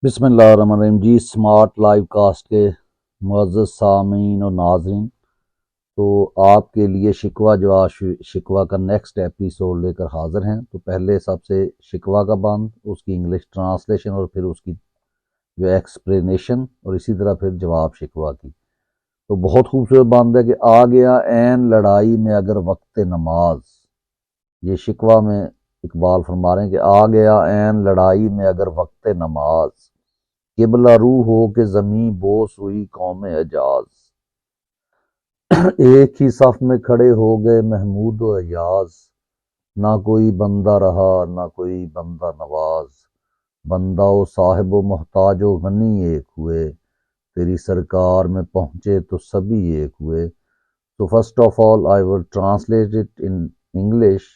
بسم اللہ الرحمن الرحیم جی۔ اسمارٹ لائیو کاسٹ کے معزز سامعین اور ناظرین، تو آپ کے لیے شکوہ جواب شکوہ کا نیکسٹ ایپیسوڈ لے کر حاضر ہیں۔ تو پہلے سب سے شکوہ کا بند، اس کی انگلش ٹرانسلیشن اور پھر اس کی جو ایکسپلینیشن، اور اسی طرح پھر جواب شکوہ کی۔ تو بہت خوبصورت بند ہے کہ آ گیا عین لڑائی میں اگر وقت نماز۔ یہ شکوہ میں اقبال فرما رہے ہیں کہ آ گیا عین لڑائی میں اگر وقت نماز، قبلہ رو ہو کہ زمیں بوس ہوئی قوم حجاز۔ ایک ہی صف میں کھڑے ہو گئے محمود و ایاز، نہ کوئی بندہ رہا نہ کوئی بندہ نواز۔ بندہ و صاحب و محتاج و غنی ایک ہوئے، تیری سرکار میں پہنچے تو سبھی ایک ہوئے۔ So first of all, I will translate it in English.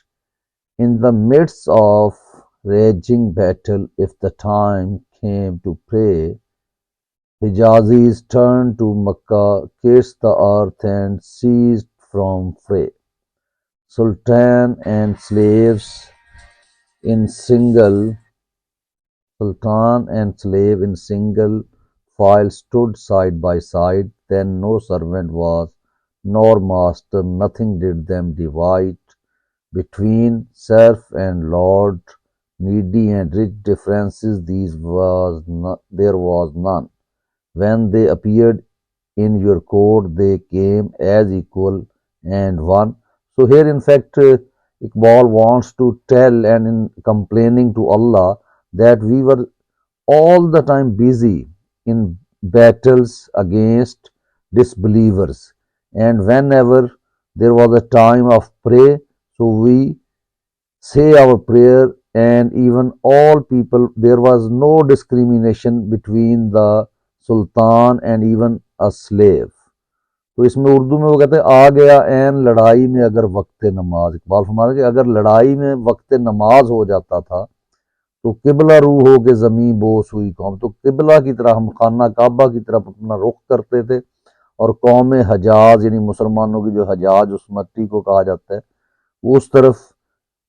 In the midst of raging battle, if the time came to pray, Hijazis turned to Makkah, kissed the earth and ceased from fray. Sultan and slave in single file stood side by side. Then no servant was, nor master, nothing did them divide. Between serf and lord, needy and rich differences there was none. When they appeared in your court, they came as equal and one. So here in fact Iqbal wants to tell, and in complaining to Allah, that we were all the time busy in battles against disbelievers, and whenever there was a time of prayer, so we say our prayer, and even all people, there was no discrimination between the sultan and even a slave. تو اس میں اردو میں وہ کہتے ہیں آ گیا عین لڑائی میں اگر وقت نماز۔ اقبال فرما رہے ہیں کہ اگر لڑائی میں وقت نماز ہو جاتا تھا تو قبلہ رو ہو کے زمیں بوس ہوئی قوم، تو قبلہ کی طرح ہم خانہ کعبہ کی طرف اپنا رخ کرتے تھے، اور قوم حجاز یعنی مسلمانوں کی جو حجاز اس مٹی کو کہا جاتا ہے، اس طرف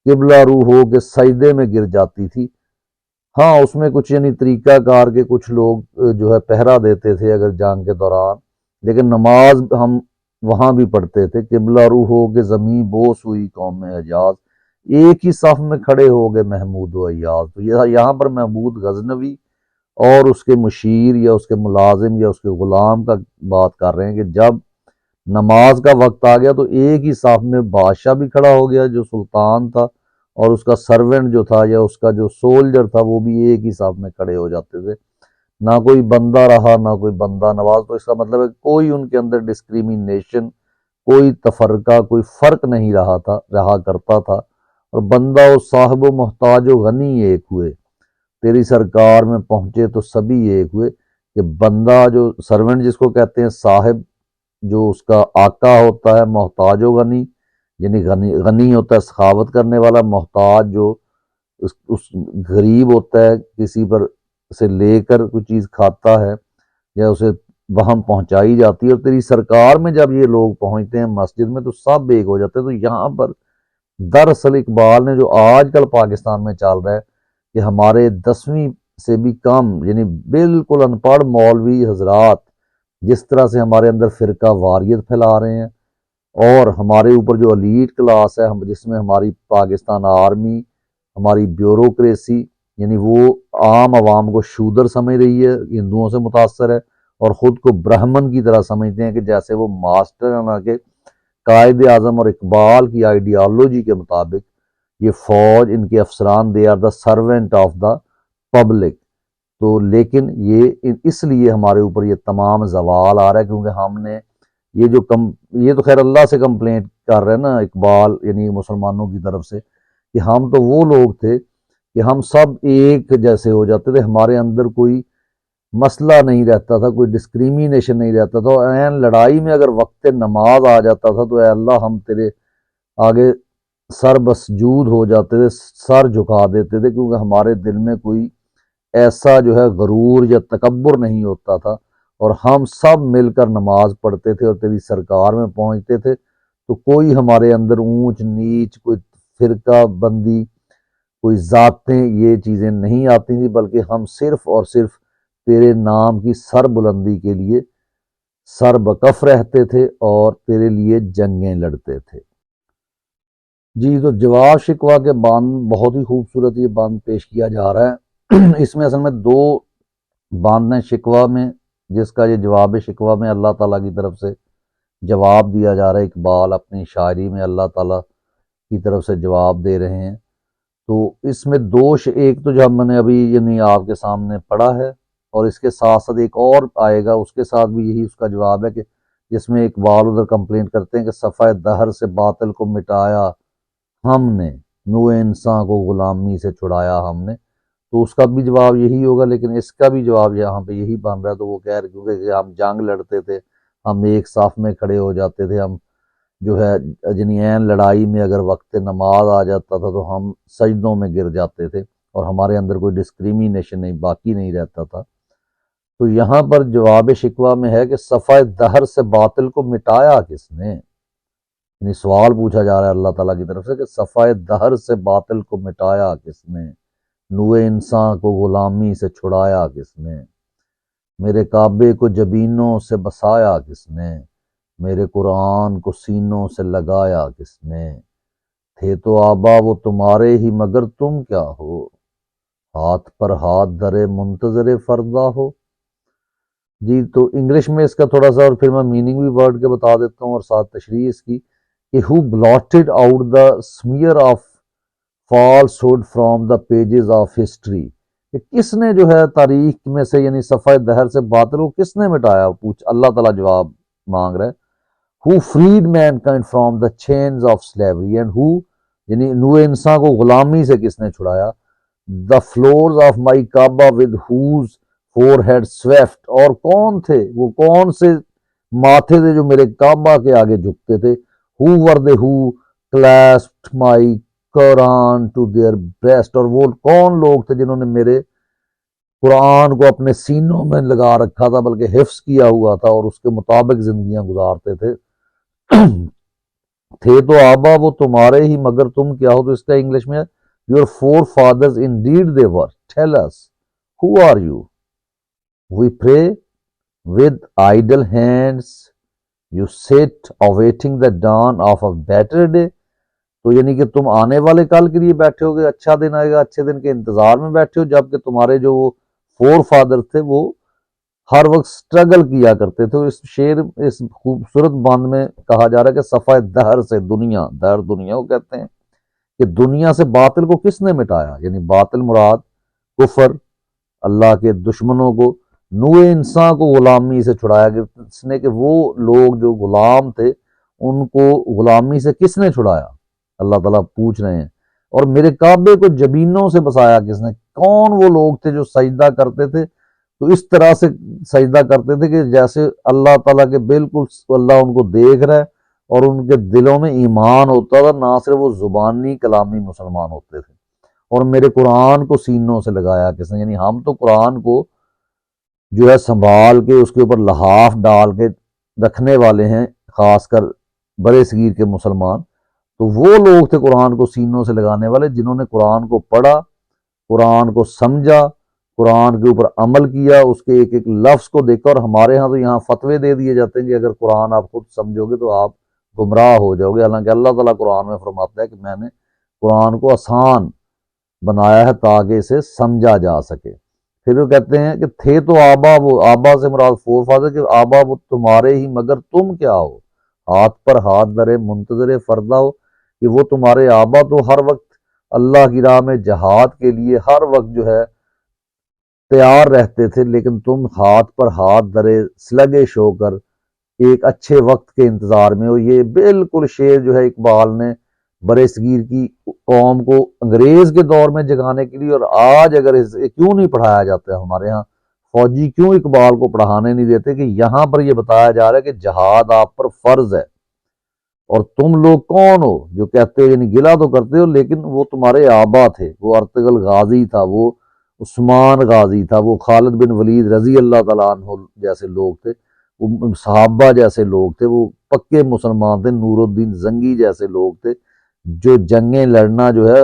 قبلہ رو ہو کے سجدے میں گر جاتی تھی۔ ہاں اس میں کچھ یعنی طریقہ کار کے کچھ لوگ جو ہے پہرا دیتے تھے اگر جنگ کے دوران، لیکن نماز ہم وہاں بھی پڑھتے تھے۔ قبلہ رو ہو کے زمیں بوس ہوئی قوم حجاز، ایک ہی صف میں کھڑے ہو گئے محمود و ایاز۔ تو یہاں پر محمود غزنوی اور اس کے مشیر یا اس کے ملازم یا اس کے غلام کا بات کر رہے ہیں کہ جب نماز کا وقت آ گیا تو ایک ہی صف میں بادشاہ بھی کھڑا ہو گیا جو سلطان تھا، اور اس کا سرونٹ جو تھا یا اس کا جو سولجر تھا وہ بھی ایک ہی صف میں کھڑے ہو جاتے تھے۔ نہ کوئی بندہ رہا نہ کوئی بندہ نواز۔ تو اس کا مطلب ہے کوئی ان کے اندر ڈسکریمنیشن، کوئی تفرقہ، کوئی فرق نہیں رہا کرتا تھا، اور بندہ و صاحب و محتاج و غنی ایک ہوئے، تیری سرکار میں پہنچے تو سبھی ایک ہوئے۔ کہ بندہ جو سرونٹ جس کو کہتے ہیں، صاحب جو اس کا آقا ہوتا ہے، محتاج و غنی یعنی غنی ہوتا ہے سخاوت کرنے والا، محتاج جو اس غریب ہوتا ہے، کسی پر سے لے کر کوئی چیز کھاتا ہے یا اسے وہاں پہنچائی جاتی ہے۔ اور تیری سرکار میں جب یہ لوگ پہنچتے ہیں مسجد میں تو سب ایک ہو جاتے ہیں۔ تو یہاں پر دراصل اقبال نے جو آج کل پاکستان میں چل رہا ہے کہ ہمارے 10ویں سے بھی کم یعنی بالکل ان پڑھ مولوی حضرات جس طرح سے ہمارے اندر فرقہ واریت پھیلا رہے ہیں، اور ہمارے اوپر جو ایلیٹ کلاس ہے جس میں ہماری پاکستان آرمی، ہماری بیوروکریسی یعنی وہ عام عوام کو شودر سمجھ رہی ہے، ہندوؤں سے متاثر ہے، اور خود کو برہمن کی طرح سمجھتے ہیں کہ جیسے وہ ماسٹر ہیں نہ کہ قائد اعظم اور اقبال کی آئیڈیالوجی کے مطابق یہ فوج، ان کے افسران، they are the servant of the public. تو لیکن یہ اس لیے ہمارے اوپر یہ تمام زوال آ رہا ہے کیونکہ ہم نے یہ تو خیر اللہ سے کمپلینٹ کر رہے ہیں نا اقبال یعنی مسلمانوں کی طرف سے، کہ ہم تو وہ لوگ تھے کہ ہم سب ایک جیسے ہو جاتے تھے، ہمارے اندر کوئی مسئلہ نہیں رہتا تھا، کوئی ڈسکریمنیشن نہیں رہتا تھا، اور عین لڑائی میں اگر وقت نماز آ جاتا تھا تو اے اللہ ہم تیرے آگے سر بسجود ہو جاتے تھے، سر جھکا دیتے تھے، کیونکہ ہمارے دل میں کوئی ایسا جو ہے غرور یا تکبر نہیں ہوتا تھا، اور ہم سب مل کر نماز پڑھتے تھے اور تیری سرکار میں پہنچتے تھے۔ تو کوئی ہمارے اندر اونچ نیچ، کوئی فرقہ بندی، کوئی ذاتیں، یہ چیزیں نہیں آتی تھیں، بلکہ ہم صرف اور صرف تیرے نام کی سر بلندی کے لیے سر بکف رہتے تھے اور تیرے لیے جنگیں لڑتے تھے۔ جی تو جواب شکوہ کے بند بہت ہی خوبصورت یہ بند پیش کیا جا رہا ہے۔ اس میں اصل میں دو بند ہیں شکوہ میں، جس کا یہ جواب شکوہ میں اللہ تعالیٰ کی طرف سے جواب دیا جا رہا ہے۔ اقبال اپنی شاعری میں اللہ تعالیٰ کی طرف سے جواب دے رہے ہیں۔ تو اس میں ایک تو جو میں نے ابھی یعنی آپ کے سامنے پڑھا ہے، اور اس کے ساتھ ساتھ ایک اور آئے گا، اس کے ساتھ بھی یہی اس کا جواب ہے، کہ جس میں اقبال ادھر کمپلین کرتے ہیں کہ صفحہ دہر سے باطل کو مٹایا ہم نے، نوع انسان کو غلامی سے چھڑایا ہم نے، تو اس کا بھی جواب یہی ہوگا۔ لیکن اس کا بھی جواب یہاں پہ یہی بن رہا ہے، تو وہ کہہ رہے کیونکہ ہم جنگ لڑتے تھے، ہم ایک صف میں کھڑے ہو جاتے تھے، ہم جو ہے جنی عین لڑائی میں اگر وقت نماز آ جاتا تھا تو ہم سجدوں میں گر جاتے تھے، اور ہمارے اندر کوئی ڈسکریمینیشن نہیں باقی نہیں رہتا تھا۔ تو یہاں پر جواب شکوہ میں ہے کہ صفحہ دہر سے باطل کو مٹایا کس نے، یعنی سوال پوچھا جا رہا ہے اللہ تعالیٰ کی طرف سے کہ صفحہ دہر سے باطل کو مٹایا کس نے، نوع انسان کو غلامی سے چھڑایا کس نے، میرے کعبے کو جبینوں سے بسایا کس نے، میرے قرآن کو سینوں سے لگایا کس نے، تھے تو آبا وہ تمہارے ہی مگر تم کیا ہو، ہاتھ پر ہاتھ دھرے منتظر فردا ہو۔ جی تو انگلش میں اس کا تھوڑا سا، اور پھر میں میننگ بھی ورڈ کے بتا دیتا ہوں اور ساتھ تشریح اس کی، کہ who blotted out the smear of falsehood from the pages of history، کہ کس نے جو ہے تاریخ میں سے یعنی صفحہ دہر سے باطل کو کس نے مٹایا، اللہ تعالیٰ جواب مانگ رہا ہے۔ who freed mankind from the chains of slavery and who یعنی نوع انسان کو غلامی سے کس نے چھڑایا، the floors of my Kaaba with whose forehead swept، اور کون تھے وہ کون سے ماتھے تھے جو میرے کعبہ کے آگے جھکتے تھے، who were they who clasped my Quran to their breast، اور وہ کون لوگ تھے جنہوں نے میرے قرآن کو اپنے سینوں میں لگا رکھا تھا، بلکہ حفظ کیا ہوا تھا اور اس کے مطابق زندگیاں گزارتے تھے۔ تھے تو آبا وہ تمہارے ہی مگر تم کیا ہو، تو اس کا انگلش میں your forefathers indeed they were, tell us who are you، we pray with idle hands, you sit awaiting the dawn of a better day، تو یعنی کہ تم آنے والے کل کے لیے بیٹھے ہو گے، اچھا دن آئے گا، اچھے دن کے انتظار میں بیٹھے ہو، جبکہ تمہارے جو وہ فور فادر تھے وہ ہر وقت سٹرگل کیا کرتے تھے۔ اس شعر اس خوبصورت بند میں کہا جا رہا ہے کہ صفحہ دہر سے، دنیا دہر دنیا کو کہتے ہیں، کہ دنیا سے باطل کو کس نے مٹایا، یعنی باطل مراد کفر، اللہ کے دشمنوں کو، نوع انسان کو غلامی سے چھڑایا کس نے، کہ وہ لوگ جو غلام تھے ان کو غلامی سے کس نے چھڑایا، اللہ تعالیٰ پوچھ رہے ہیں، اور میرے کعبے کو جبینوں سے بسایا کس نے، کون وہ لوگ تھے جو سجدہ کرتے تھے، تو اس طرح سے سجدہ کرتے تھے کہ جیسے اللہ تعالیٰ کے بالکل اللہ ان کو دیکھ رہا ہے، اور ان کے دلوں میں ایمان ہوتا تھا، نہ صرف وہ زبانی کلامی مسلمان ہوتے تھے، اور میرے قرآن کو سینوں سے لگایا کس نے، یعنی ہم تو قرآن کو جو ہے سنبھال کے اس کے اوپر لحاف ڈال کے رکھنے والے ہیں، خاص کر برے صغیر کے مسلمان، تو وہ لوگ تھے قرآن کو سینوں سے لگانے والے جنہوں نے قرآن کو پڑھا، قرآن کو سمجھا، قرآن کے اوپر عمل کیا، اس کے ایک ایک لفظ کو دیکھا۔ اور ہمارے ہاں تو یہاں فتوے دے دیے جاتے ہیں کہ اگر قرآن آپ خود سمجھو گے تو آپ گمراہ ہو جاؤ گے، حالانکہ اللہ تعالیٰ قرآن میں فرماتا ہے کہ میں نے قرآن کو آسان بنایا ہے تاکہ اسے سمجھا جا سکے۔ پھر وہ کہتے ہیں کہ تھے تو آبا، وہ آبا سے مراد فور فادر، کہ آبا وہ تمہارے ہی مگر تم کیا ہو، ہاتھ پر ہاتھ دھرے منتظر فردا ہو، کہ وہ تمہارے آبا تو ہر وقت اللہ کی راہ میں جہاد کے لیے ہر وقت جو ہے تیار رہتے تھے، لیکن تم ہاتھ پر ہاتھ دھرے سلگش ہو کر ایک اچھے وقت کے انتظار میں ہو۔ یہ بالکل شعر جو ہے اقبال نے برے صغیر کی قوم کو انگریز کے دور میں جگانے کے لیے، اور آج اگر کیوں نہیں پڑھایا جاتا ہے ہمارے ہاں فوجی کیوں اقبال کو پڑھانے نہیں دیتے، کہ یہاں پر یہ بتایا جا رہا ہے کہ جہاد آپ پر فرض ہے، اور تم لوگ کون ہو جو کہتے ہو، یعنی گلہ تو کرتے ہو، لیکن وہ تمہارے آبا تھے، وہ ارطغرل غازی تھا، وہ عثمان غازی تھا، وہ خالد بن ولید رضی اللہ تعالیٰ عنہ جیسے لوگ تھے، وہ صحابہ جیسے لوگ تھے، وہ پکے مسلمان تھے، نور الدین زنگی جیسے لوگ تھے جو جنگیں لڑنا جو ہے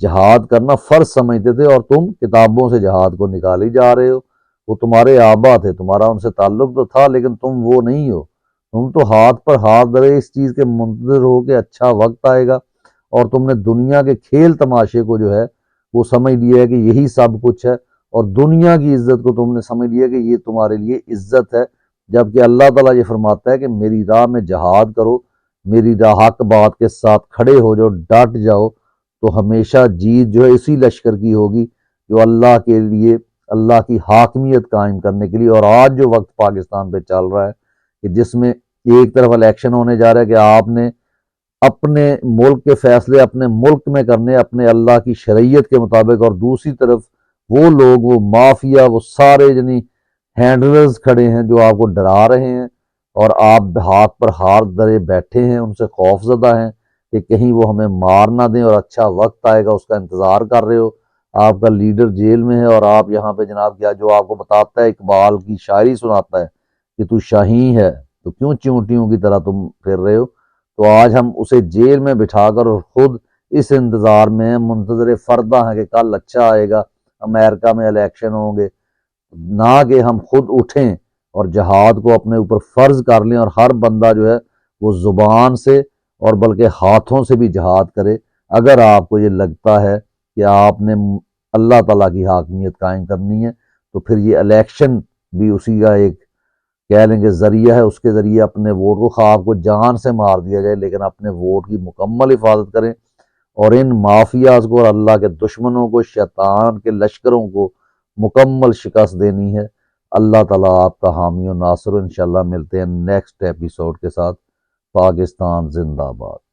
جہاد کرنا فرض سمجھتے تھے، اور تم کتابوں سے جہاد کو نکالی جا رہے ہو۔ وہ تمہارے آبا تھے، تمہارا ان سے تعلق تو تھا، لیکن تم وہ نہیں ہو۔ تم تو ہاتھ پر ہاتھ دھرے اس چیز کے منتظر ہو کہ اچھا وقت آئے گا، اور تم نے دنیا کے کھیل تماشے کو جو ہے وہ سمجھ لیا ہے کہ یہی سب کچھ ہے، اور دنیا کی عزت کو تم نے سمجھ لیا کہ یہ تمہارے لیے عزت ہے، جبکہ اللہ تعالیٰ یہ فرماتا ہے کہ میری راہ میں جہاد کرو، میری راہ حق بات کے ساتھ کھڑے ہو جاؤ، ڈٹ جاؤ، تو ہمیشہ جیت جو ہے اسی لشکر کی ہوگی جو اللہ کے لیے، اللہ کی حاکمیت قائم کرنے کے لیے۔ اور آج جو وقت پاکستان پہ چل رہا ہے کہ جس میں ایک طرف الیکشن ہونے جا رہا ہے کہ آپ نے اپنے ملک کے فیصلے اپنے ملک میں کرنے اپنے اللہ کی شریعت کے مطابق، اور دوسری طرف وہ لوگ، وہ مافیا، وہ سارے یعنی ہینڈلرز کھڑے ہیں جو آپ کو ڈرا رہے ہیں، اور آپ ہاتھ پر ہاتھ دھرے بیٹھے ہیں، ان سے خوف زدہ ہیں کہ کہیں وہ ہمیں مار نہ دیں، اور اچھا وقت آئے گا اس کا انتظار کر رہے ہو۔ آپ کا لیڈر جیل میں ہے، اور آپ یہاں پہ جناب کیا جو آپ کو بتاتا ہے، اقبال کی شاعری سناتا ہے کہ تو شاہین ہے تو کیوں چیونٹیوں کی طرح تم پھر رہے ہو۔ تو آج ہم اسے جیل میں بٹھا کر اور خود اس انتظار میں منتظر فردہ ہیں کہ کل اچھا آئے گا، امریکہ میں الیکشن ہوں گے، نہ کہ ہم خود اٹھیں اور جہاد کو اپنے اوپر فرض کر لیں، اور ہر بندہ جو ہے وہ زبان سے اور بلکہ ہاتھوں سے بھی جہاد کرے۔ اگر آپ کو یہ لگتا ہے کہ آپ نے اللہ تعالیٰ کی حاکمیت قائم کرنی ہے، تو پھر یہ الیکشن بھی اسی کا ایک کہہ لیں کہ ذریعہ ہے، اس کے ذریعے اپنے ووٹ کو، خواہ آپ کو جان سے مار دیا جائے لیکن اپنے ووٹ کی مکمل حفاظت کریں، اور ان مافیاز کو اور اللہ کے دشمنوں کو، شیطان کے لشکروں کو مکمل شکست دینی ہے۔ اللہ تعالیٰ آپ کا حامی و ناصر، انشاءاللہ ملتے ہیں نیکسٹ ایپیسوڈ کے ساتھ۔ پاکستان زندہ باد۔